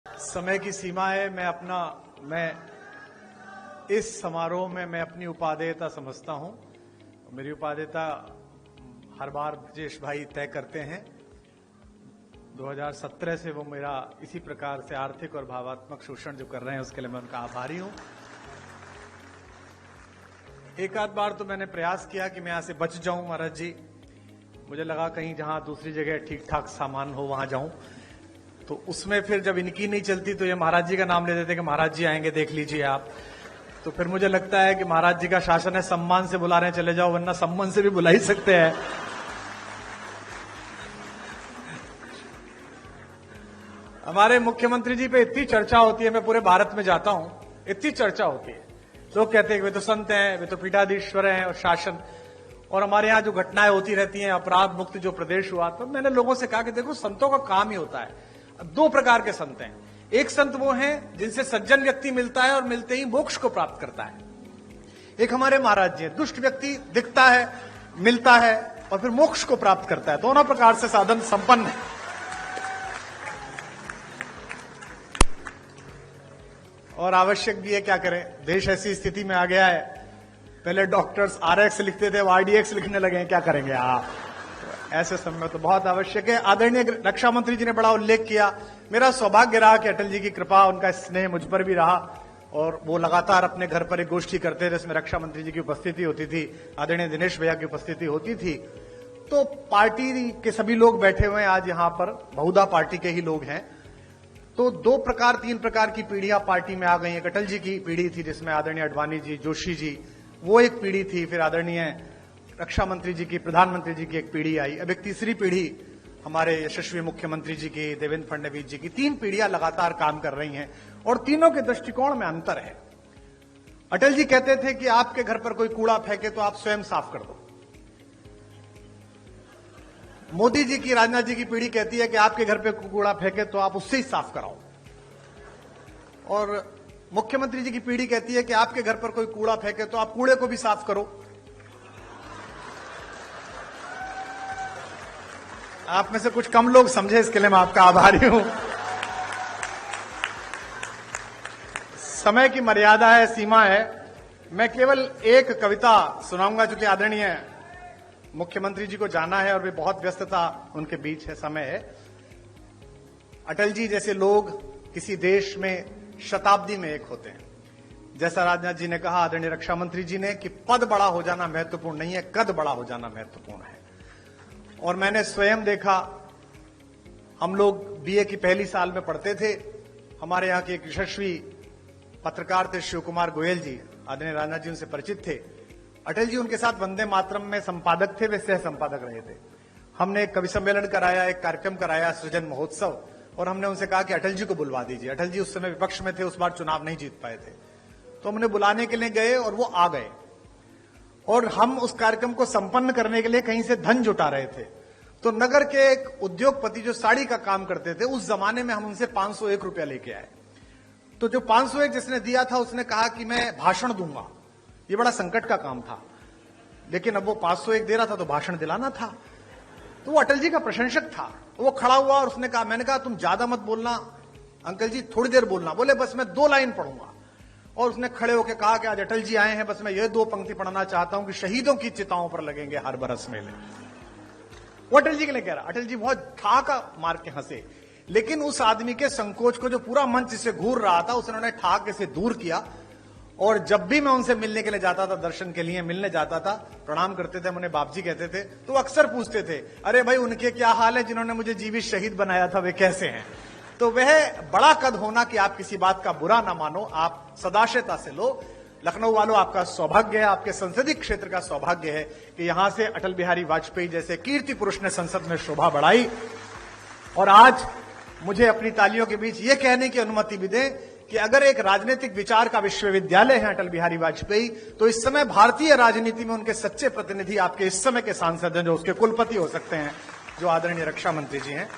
समय की सीमा है। मैं इस समारोह में मैं अपनी उपादेयता समझता हूं। मेरी उपादेयता हर बार ब्रजेश भाई तय करते हैं। 2017 से वो मेरा इसी प्रकार से आर्थिक और भावात्मक शोषण जो कर रहे हैं उसके लिए मैं उनका आभारी हूं। एक आध बार तो मैंने प्रयास किया कि मैं यहां से बच जाऊं महाराज जी। मुझे लगा कहीं जहां दूसरी जगह ठीक ठाक सामान हो वहां जाऊं। तो उसमें फिर जब इनकी नहीं चलती तो ये महाराज जी का नाम ले देते कि महाराज जी आएंगे, देख लीजिए आप। तो फिर मुझे लगता है कि महाराज जी का शासन है, सम्मान से बुला रहे हैं चले जाओ, वरना सम्मान से भी बुला ही सकते हैं। हमारे मुख्यमंत्री जी पे इतनी चर्चा होती है, मैं पूरे भारत में जाता हूं, इतनी चर्चा होती है। लोग कहते हैं कि वे तो संत हैं, वे तो पीठाधीश्वर हैं और शासन, और हमारे यहां जो घटनाएं होती रहती हैं, अपराध मुक्त जो प्रदेश हुआ। तो मैंने लोगों से कहा कि देखो, संतों का काम ही होता है। दो प्रकार के संत हैं। एक संत वो हैं जिनसे सज्जन व्यक्ति मिलता है और मिलते ही मोक्ष को प्राप्त करता है। एक हमारे महाराज जी हैं, दुष्ट व्यक्ति दिखता है, मिलता है और फिर मोक्ष को प्राप्त करता है। दोनों प्रकार से साधन संपन्न है। और आवश्यक भी है, क्या करें, देश ऐसी स्थिति में आ गया है। पहले डॉक्टर्स RX लिखते थे, अब RDX लिखने लगे हैं, क्या करेंगे आप। ऐसे समय में तो बहुत आवश्यक है। आदरणीय रक्षा मंत्री जी ने बड़ा उल्लेख किया। मेरा सौभाग्य रहा कि अटल जी की कृपा, उनका स्नेह मुझ पर भी रहा और वो लगातार अपने घर पर एक गोष्ठी करते थे जिसमें रक्षा मंत्री जी की उपस्थिति होती थी, आदरणीय दिनेश भैया की उपस्थिति होती थी। तो पार्टी के सभी लोग बैठे हुए हैं आज यहां पर, बहुधा पार्टी के ही लोग हैं। तो तीन प्रकार की पीढ़ियां पार्टी में आ गई हैं। अटल जी की पीढ़ी थी जिसमें आदरणीय अडवाणी जी, जोशी जी, वो एक पीढ़ी थी। फिर आदरणीय रक्षा मंत्री जी की, प्रधानमंत्री जी की एक पीढ़ी आई। अब एक तीसरी पीढ़ी हमारे यशस्वी मुख्यमंत्री जी की, देवेंद्र फडणवीस जी की। तीन पीढ़ियां लगातार काम कर रही हैं और तीनों के दृष्टिकोण में अंतर है। अटल जी कहते थे कि आपके घर पर कोई कूड़ा फेंके तो आप स्वयं साफ कर दो। मोदी जी की, राजनाथ जी की पीढ़ी कहती है कि आपके घर पे कूड़ा फेंके तो आप उससे ही साफ कराओ। और मुख्यमंत्री जी की पीढ़ी कहती है कि आपके घर पर कोई कूड़ा फेंके तो आप कूड़े को भी साफ करो। आप में से कुछ कम लोग समझे, इसके लिए मैं आपका आभारी हूं। समय की मर्यादा है, सीमा है। मैं केवल एक कविता सुनाऊंगा क्योंकि आदरणीय मुख्यमंत्री जी को जाना है और वे बहुत व्यस्तता उनके बीच है, समय है। अटल जी जैसे लोग किसी देश में शताब्दी में एक होते हैं। जैसा राजनाथ जी ने कहा, आदरणीय रक्षा मंत्री जी ने, कि पद बड़ा हो जाना महत्वपूर्ण नहीं है, कद बड़ा हो जाना महत्वपूर्ण है। और मैंने स्वयं देखा, हम लोग BA की पहली साल में पढ़ते थे। हमारे यहाँ के एक यशस्वी पत्रकार थे शिव कुमार गोयल जी, आदरणीय राजनाथ जी उनसे परिचित थे। अटल जी उनके साथ वंदे मातरम में संपादक थे, वे सह संपादक रहे थे। हमने एक कवि सम्मेलन कराया, एक कार्यक्रम कराया, सृजन महोत्सव, और हमने उनसे कहा कि अटल जी को बुलवा दीजिए। अटल जी उस समय विपक्ष में थे, उस बार चुनाव नहीं जीत पाए थे। तो हमने बुलाने के लिए गए और वो आ गए। और हम उस कार्यक्रम को संपन्न करने के लिए कहीं से धन जुटा रहे थे। तो नगर के एक उद्योगपति जो साड़ी का काम करते थे, उस जमाने में हम उनसे 501 रुपया लेके आए। तो जो 501 जिसने दिया था उसने कहा कि मैं भाषण दूंगा। ये बड़ा संकट का काम था, लेकिन अब वो 501 दे रहा था तो भाषण दिलाना था। तो वो अटल जी का प्रशंसक था। वो खड़ा हुआ और उसने कहा, मैंने कहा तुम ज्यादा मत बोलना अंकल जी, थोड़ी देर बोलना। बोले बस मैं 2 लाइन पढ़ूंगा। और उसने खड़े होकर कहा कि आज अटल जी आए हैं, बस मैं ये 2 पंक्ति पढ़ना चाहता हूं कि शहीदों की चिताओं पर लगेंगे हर बरस मेले। वो अटल जी के लिए कह रहा। अटल जी बहुत ठाका मार के हंसे, लेकिन उस आदमी के संकोच को जो पूरा मंच से घूर रहा था, उसने ठाक से दूर किया। और जब भी मैं उनसे मिलने के लिए जाता था, दर्शन के लिए मिलने जाता था, प्रणाम करते थे, हम उन्हें बाप जी कहते थे, तो अक्सर पूछते थे, अरे भाई उनके क्या हाल है जिन्होंने मुझे जीवित शहीद बनाया था, वे कैसे हैं। तो वह बड़ा कद होना कि आप किसी बात का बुरा ना मानो, आप सदाशयता से लो। लखनऊ वालों, आपका सौभाग्य है, आपके संसदीय क्षेत्र का सौभाग्य है कि यहां से अटल बिहारी वाजपेयी जैसे कीर्ति पुरुष ने संसद में शोभा बढ़ाई। और आज मुझे अपनी तालियों के बीच ये कहने की अनुमति भी दें कि अगर एक राजनीतिक विचार का विश्वविद्यालय है अटल बिहारी वाजपेयी, तो इस समय भारतीय राजनीति में उनके सच्चे प्रतिनिधि आपके इस समय के सांसद हैं, जो उसके कुलपति हो सकते हैं, जो आदरणीय रक्षा मंत्री जी हैं।